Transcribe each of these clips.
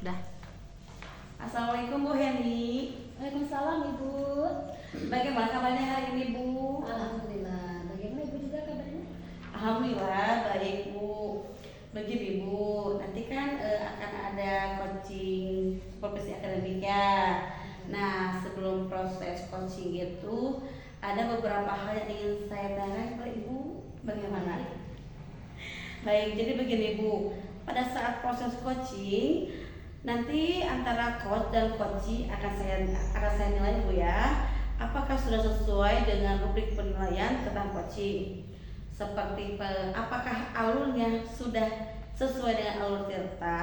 Dah. Assalamualaikum Bu Heni. Waalaikumsalam Ibu. Bagaimana kabarnya hari ini Bu? Alhamdulillah. Bagaimana Ibu juga kabarnya? Alhamdulillah baik Bu. Begini Bu, nanti kan akan ada coaching profesi akademika. Nah sebelum proses coaching itu ada beberapa hal yang ingin saya tanya kepada Ibu. Bagaimana? Baik, jadi begini Bu. Pada saat proses coaching nanti antara coach dan coachee akan saya nilai Bu ya. Apakah sudah sesuai dengan rubrik penilaian tentang coaching? Seperti apakah alurnya sudah sesuai dengan alur Tirta?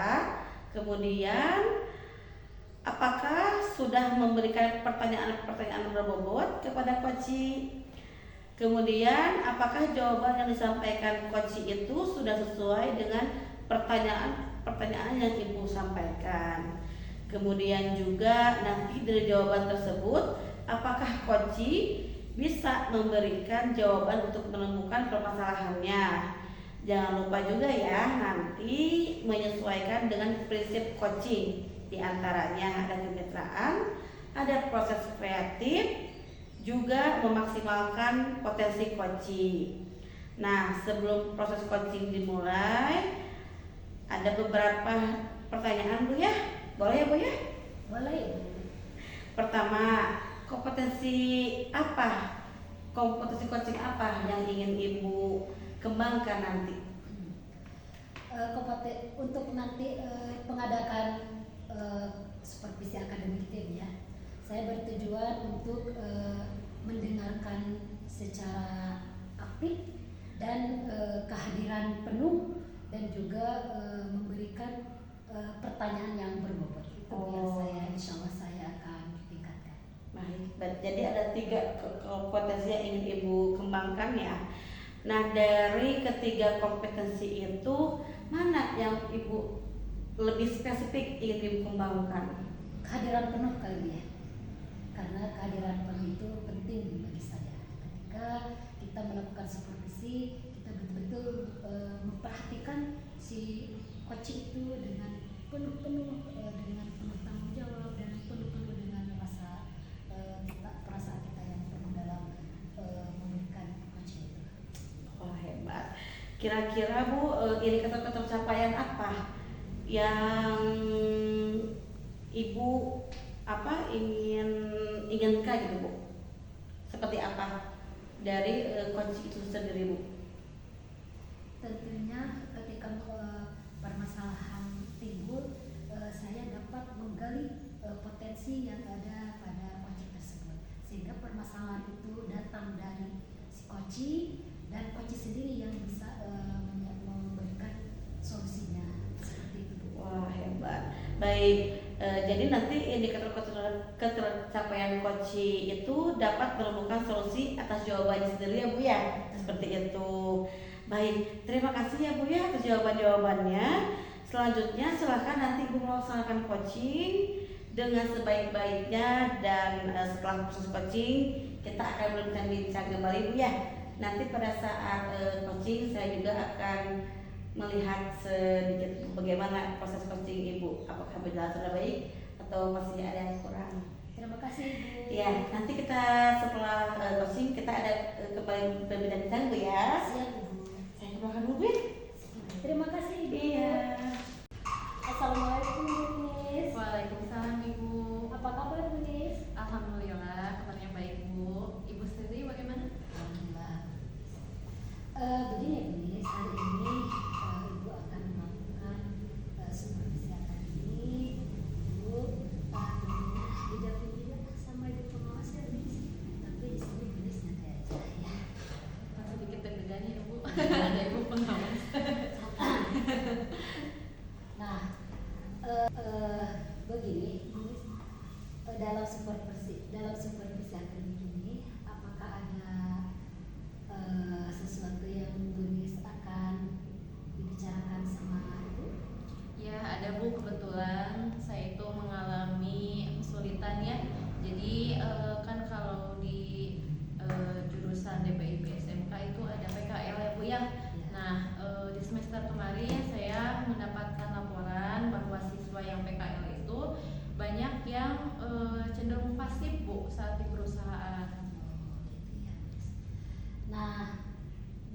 Kemudian apakah sudah memberikan pertanyaan-pertanyaan berbobot kepada coachee? Kemudian apakah jawaban yang disampaikan coachee itu sudah sesuai dengan pertanyaan yang Ibu sampaikan. Kemudian juga nanti dari jawaban tersebut apakah coachee bisa memberikan jawaban untuk menemukan permasalahannya. Jangan lupa juga ya nanti menyesuaikan dengan prinsip coaching. Di antaranya ada kemitraan, ada proses kreatif, juga memaksimalkan potensi coachee. Nah, sebelum proses coaching dimulai, ada beberapa pertanyaan Bu ya. Boleh ya Bu ya? Boleh. Pertama, kompetensi coaching apa yang ingin Ibu kembangkan nanti? Untuk nanti pengadakan supervisi akademik itu ya, saya bertujuan untuk mendengarkan secara aktif dan kehadiran penuh dan juga memberikan pertanyaan yang berbobot. Itu yang insya Allah saya akan tingkatkan. Baik, jadi ada 3 kompetensi yang ingin Ibu kembangkan ya. Nah dari ketiga kompetensi itu mana yang Ibu lebih spesifik ingin Ibu kembangkan? Kehadiran penuh kali ya, karena kehadiran penuh itu penting bagi saya. Ketika kita melakukan supervisi, kita betul-betul memperhatikan si coaching itu dengan penuh tanggung jawab dan penuh dengan perasaan kita yang penuh dalam memberikan coaching itu. Wah hebat. Kira-kira Bu indikator pencapaian apa yang Ibu inginkan gitu Bu? Seperti apa dari coaching itu sendiri Bu? Tentunya ketika permasalahan timbul, saya dapat menggali potensi yang ada pada coaching tersebut, sehingga permasalahan itu datang dari si coaching dan coaching sendiri yang bisa memberikan solusinya. Seperti itu. Wah hebat. Baik, jadi nanti indikator ketercapaian coaching itu dapat menemukan solusi atas jawabannya sendiri ya Bu ya. Seperti itu. Baik, terima kasih ya Bu ya atas jawabannya. Selanjutnya silahkan nanti Ibu melaksanakan coaching dengan sebaik-baiknya dan setelah proses coaching kita akan berbincang kembali Bu ya. Nanti pada saat coaching saya juga akan melihat sedikit bagaimana proses coaching Ibu. Apakah berjalan sudah baik atau masih ada yang kurang? Terima kasih Bu. Ya, nanti kita setelah coaching kita ada kembali berbincang Bu ya. Siap Bu. Saya kembali dulu Bu. Terima kasih Ibu. Iya. Assalamualaikum Bu Nis. Waalaikumsalam Ibu. Apa kabar Bu Nis? Alhamdulillah kabarnya baik Bu. Ibu sendiri bagaimana? Alhamdulillah. Begini Bu Nis, hari ini Ibu akan melakukan supervisi akademik. Ibu tentunya didampingi juga sama Ibu pengawas ya Bu Nis. Tapi di sini Bu Nis nanti aja ya. Sedikit deg-degan ya Bu. Ada Ibu pengawas. Nah, begini Bu Nis, dalam supervisi akademik ini apakah ada sesuatu yang Bu Nis akan dibicarakan sama Ibu? Ya ada Bu, kebetulan saya itu mengalami kesulitan ya. Jadi kan kalau di jurusan DPIP SMK itu ada PKL ya Bu ya. Nah di semester kemarin saya mendapatkan laporan bahwa siswa yang PKL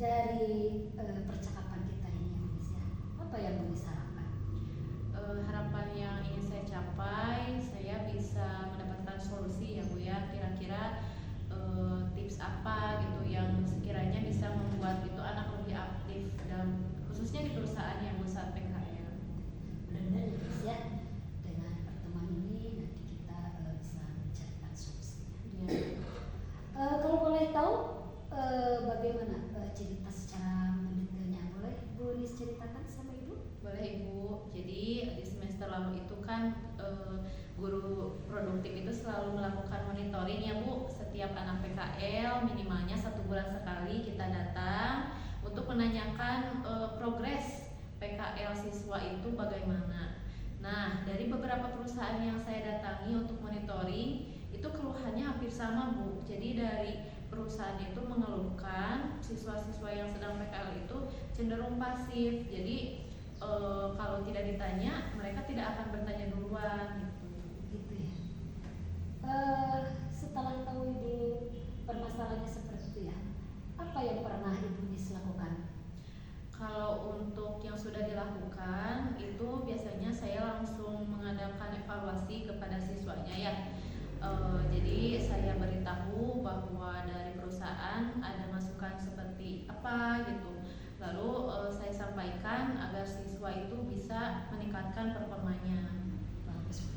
dari percakapan kita ini Bu Nis ya, apa yang Bu Nis harapkan? Harapan yang ingin saya capai, saya bisa mendapatkan solusi ya Bu ya. Kira-kira tips apa gitu yang sekiranya bisa membuat itu anak lebih aktif dalam khususnya di perusahaan yang saat PKL. Mudah-mudahan ya Bu Nis ya, dengan pertemuan ini nanti kita bisa mencarikan solusinya. Ya. Kalau boleh tahu bagaimana cerita secara mendetailnya, boleh Bu Nis ceritakan sama Ibu? Boleh Ibu. Jadi di semester lalu itu kan guru produktif itu selalu melakukan monitoring ya Bu. Setiap anak PKL minimalnya 1 bulan sekali kita datang untuk menanyakan progres PKL siswa itu bagaimana. Nah, dari beberapa perusahaan yang saya datangi untuk monitoring itu keluhannya hampir sama Bu. Jadi dari perusahaan itu mengeluhkan siswa-siswa yang sedang PKL itu cenderung pasif. Jadi kalau tidak ditanya, mereka tidak akan bertanya duluan gitu. Gitu ya. Setelah tahu Ibu permasalahannya seperti itu ya, apa yang pernah Ibu Nis lakukan? Kalau untuk yang sudah dilakukan itu biasanya saya langsung mengadakan evaluasi kepada siswanya ya. Jadi saya beritahu bahwa dari perusahaan ada masukan seperti apa gitu. Lalu saya sampaikan agar siswa itu bisa meningkatkan performanya. Bagus.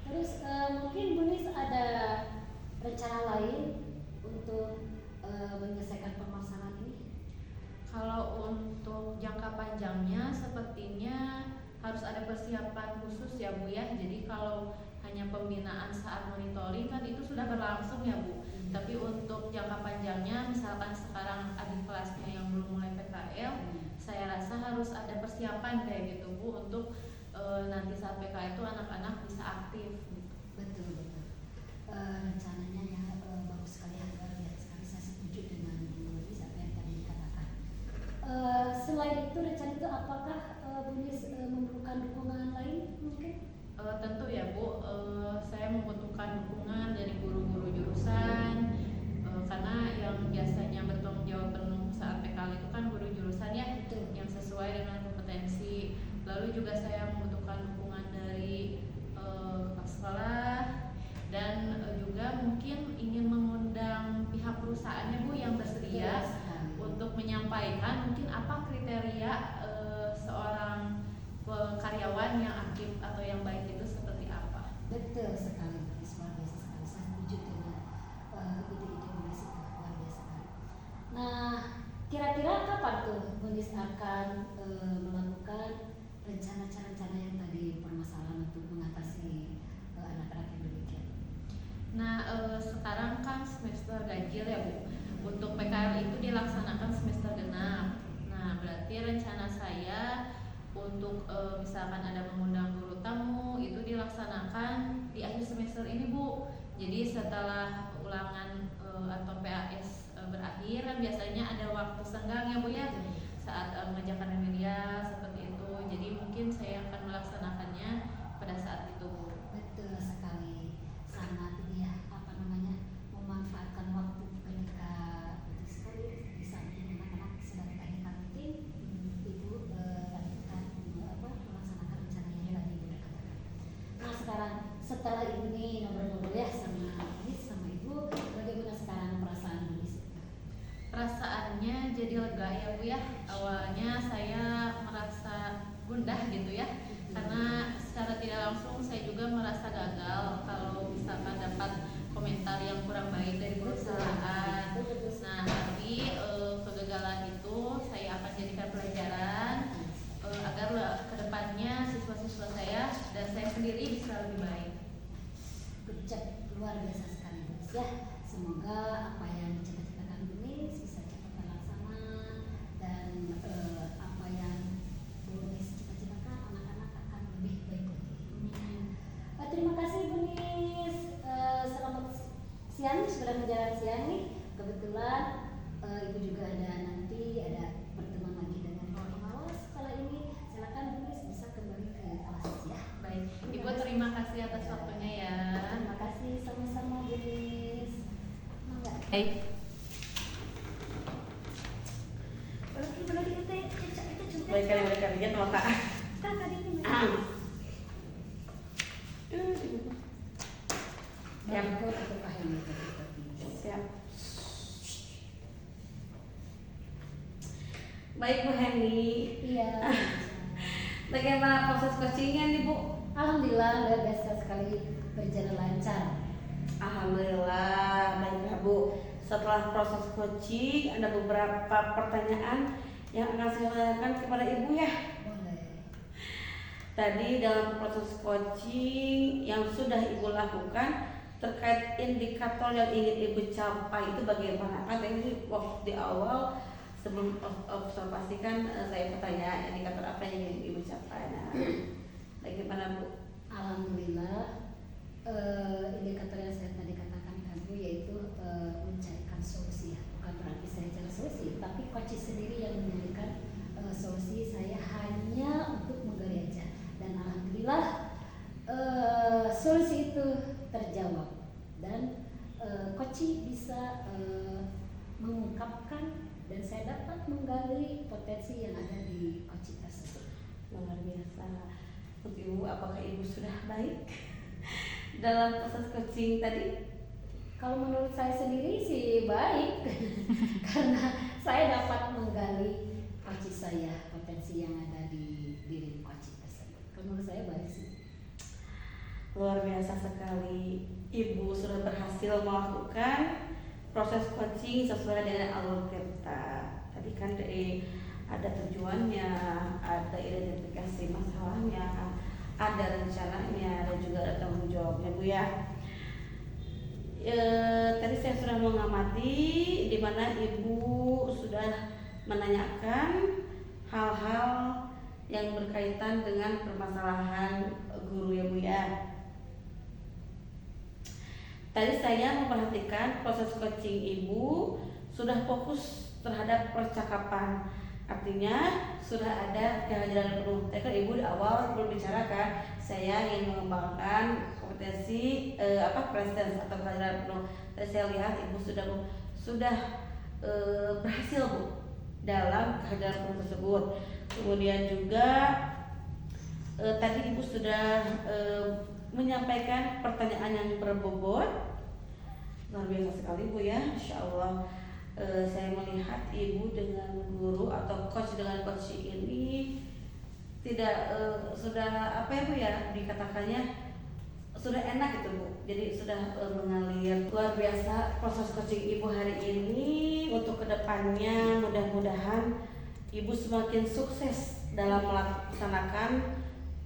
Terus mungkin Bu Nis ada rencana lain untuk menyelesaikan permasalahan ini? Kalau untuk jangka panjangnya sepertinya harus ada persiapan khusus ya Bu ya. Jadi kalau hanya pembinaan saat monitoring kan itu sudah berlangsung ya Bu. Tapi untuk jangka panjangnya misalkan sekarang adik kelasnya yang belum mulai PKL, saya rasa harus ada persiapan kayak gitu Bu untuk nanti saat PKL itu anak-anak bisa aktif gitu. Betul. Rencananya ya bagus sekali ya, luar biasa sekali. Saya setuju dengan Bu Nis apa yang tadi dikatakan. Selain itu rencana itu apakah Bu Nis memerlukan dukungan lain mungkin? Tentu ya Bu, saya membutuhkan dukungan dari guru-guru jurusan karena yang biasanya bertanggung jawab penuh saat PKL itu kan guru jurusan ya, Betul. yang sesuai dengan kompetensi. Lalu juga saya membutuhkan dukungan dari kepala sekolah dan juga mungkin ingin mengundang pihak perusahaannya Bu yang bersedia untuk menyampaikan mungkin apa kriteria seorang karyawan yang aktif atau yang baik itu seperti apa. Betul sekali, Bu Nis, luar biasa sekali. Saya setuju dengan ide-ide Bu Nis itu, luar biasa sekali. Nah, kira-kira kapan tuh Bu Nis akan melakukan rencana-rencana yang tadi permasalahan untuk mengatasi anak-anak yang demikian? Nah, sekarang kan semester ganjil ya Bu. Untuk PKL itu dilaksanakan semester genap. Nah, berarti rencana saya untuk misalkan ada mengundang guru tamu itu dilaksanakan di akhir semester ini Bu. Jadi setelah ulangan atau PAS berakhir kan biasanya ada waktu senggang ya Bu ya saat mengerjakan remedial seperti itu. Jadi mungkin saya akan melaksanakannya pada saat itu Bu. Betul sekali, sangat ini ya, apa namanya, memanfaatkan waktu ketika betul sekali di samping anak-anak sedang teknikal meeting, Ibu lanjutkan melaksanakan rencana yang tadi Ibu udah katakan. Nah sekarang setelah ini ngobrol-ngobrol ya sama Nis sama Ibu, bagaimana sekarang perasaan Bu Nis? Perasaannya jadi lega ya Bu ya. Awalnya saya merasa gundah gitu ya, karena secara tidak langsung saya juga merasa gagal kalau misalkan dapat komentar yang kurang baik dari perusahaan. Nah, tapi kegagalan itu saya akan jadikan pelajaran agar kedepannya siswa-siswa saya dan saya sendiri bisa lebih baik. Good job, luar biasa sekali Bu Nis ya. Semoga apa yang dicita-citakan Bu Nis bisa cepat terlaksana dan apa yang Bu Nis cita-citakan anak-anak akan lebih baik lagi. Terima kasih Bu Nis. Selamat siang, sudah menjalan siang nih. Kebetulan Ibu juga ada pertemuan lagi dengan pengawas. Setelah ini silakan Bu Nis bisa kembali ke kelas ya. Baik, Ibu terima kasih atas waktunya ya. Terima kasih sama-sama Bu Nis. Mangga. Baik. Siap. Ikut atau kahemi tadi. Siap. Baik Bu Heni, Iya. bagaimana proses coachingnya nih Bu? Alhamdulillah luar biasa sekali, berjalan lancar. Alhamdulillah, baiklah Bu. Setelah proses coaching, ada beberapa pertanyaan yang akan saya tanyakan kepada Ibu ya. Boleh. Tadi dalam proses coaching yang sudah Ibu lakukan terkait indikator yang ingin Ibu capai itu bagaimana? Kan tadi waktu di awal sebelum observasi kan saya bertanya indikator apa yang ingin Ibu capai. Nah, bagaimana Bu? Alhamdulillah indikator yang saya tadi katakan kan Bu, yaitu mencarikan solusi ya. Bukan berarti saya cari solusi, tapi coach sendiri yang menyediakan solusi, saya hanya untuk menggali aja. Dan alhamdulillah solusi itu terjawab dan coach bisa mengungkapkan dan saya dapat menggali potensi yang ada di coach tersebut. Luar biasa. Untuk Ibu, apakah Ibu sudah baik dalam proses coaching tadi? Kalau menurut saya sendiri sih baik karena saya dapat menggali coach saya, potensi yang ada di diri coach tersebut. Kalau menurut saya baik sih. Luar biasa sekali. Ibu sudah berhasil melakukan proses coaching sesuai dengan alur tirta. Tadi kan ada tujuannya, ada identifikasi masalahnya, ada rencananya, dan juga ada tanggung jawabnya Bu ya. Tadi saya sudah mengamati di mana Ibu sudah menanyakan hal-hal yang berkaitan dengan permasalahan guru ya Bu ya. Tadi saya memperhatikan proses coaching Ibu sudah fokus terhadap percakapan, artinya sudah ada kehadiran penuh. Tadi kan Ibu di awal berbicara kan, saya ingin mengembangkan kompetensi presence atau kehadiran penuh. Tadi saya lihat Ibu sudah berhasil Bu dalam kehadiran penuh tersebut. Kemudian juga tadi Ibu sudah menyampaikan pertanyaan yang berbobot. Luar biasa sekali Bu ya, Insya Allah. Saya melihat Ibu dengan guru atau coach dengan coach ini tidak sudah apa ya Bu ya, dikatakannya sudah enak gitu Bu. Jadi sudah mengalir. Luar biasa proses coaching Ibu hari ini. Untuk kedepannya mudah-mudahan Ibu semakin sukses dalam melaksanakan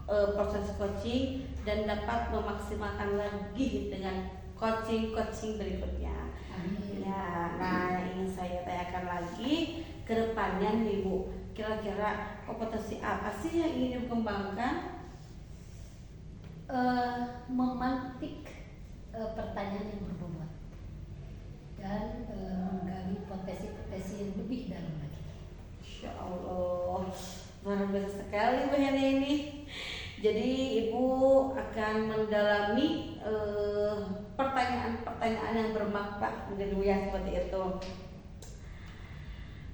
proses coaching dan dapat memaksimalkan lagi dengan coaching berikutnya. Amin. Ya, nah yang ingin saya tanyakan lagi ke depannya nih Bu, kira-kira kompetensi apa sih yang ingin dikembangkan? Memantik pertanyaan yang berbobot dan menggali potensi-potensi yang lebih dalam lagi. Insya Allah, luar biasa sekali Bu Heni ini. Jadi Ibu akan mendalami pertanyaan-pertanyaan yang bermakna mungkin Bu ya, seperti itu.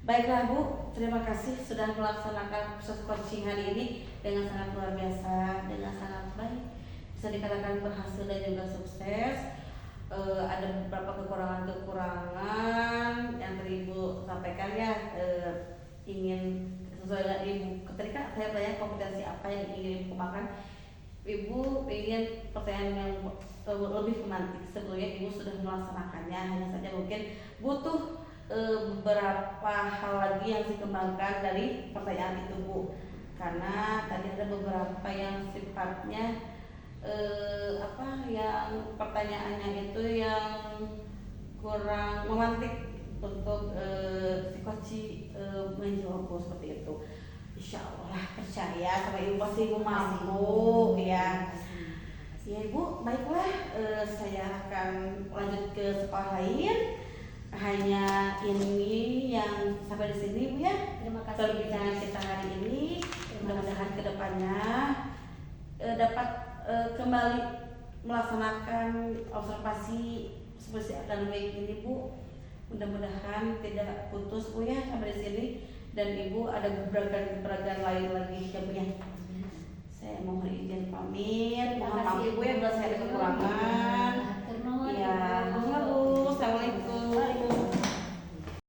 Baiklah Bu, terima kasih sudah melaksanakan proses coaching hari ini dengan sangat luar biasa, dengan sangat baik. Bisa dikatakan berhasil dan juga sukses. Ada beberapa kekurangan-kekurangan yang tadi Ibu sampaikan ya, ingin sesuai dengan Ibu. Ketika saya tanya kompetensi apa yang ingin Ibu kembangkan, Ibu ingin pertanyaan yang lebih pemantik. Sebelumnya Ibu sudah melaksanakannya, hanya saja mungkin butuh beberapa hal lagi yang dikembangkan dari pertanyaan itu Bu. Karena tadi ada beberapa yang sifatnya yang pertanyaannya itu yang kurang memantik untuk si coach menjawab seperti itu. Insya Allah percaya sama Ibu pasti Ibu mampu ya. Ya Ibu, baiklah saya akan lanjut ke sekolah lain. Hanya ini yang sampai di sini Bu ya. Terima kasih. Perbincangan kita hari ini. Mudah-mudahan kedepannya dapat kembali melaksanakan observasi seperti akademik ini Bu. Mudah-mudahan tidak putus Bu ya sampai di sini, dan Ibu ada gebrakan-gebrakan lain lagi ya Bu ya. Saya mohon izin pamit, mohon maaf Ibu ya bila saya ada kekurangan.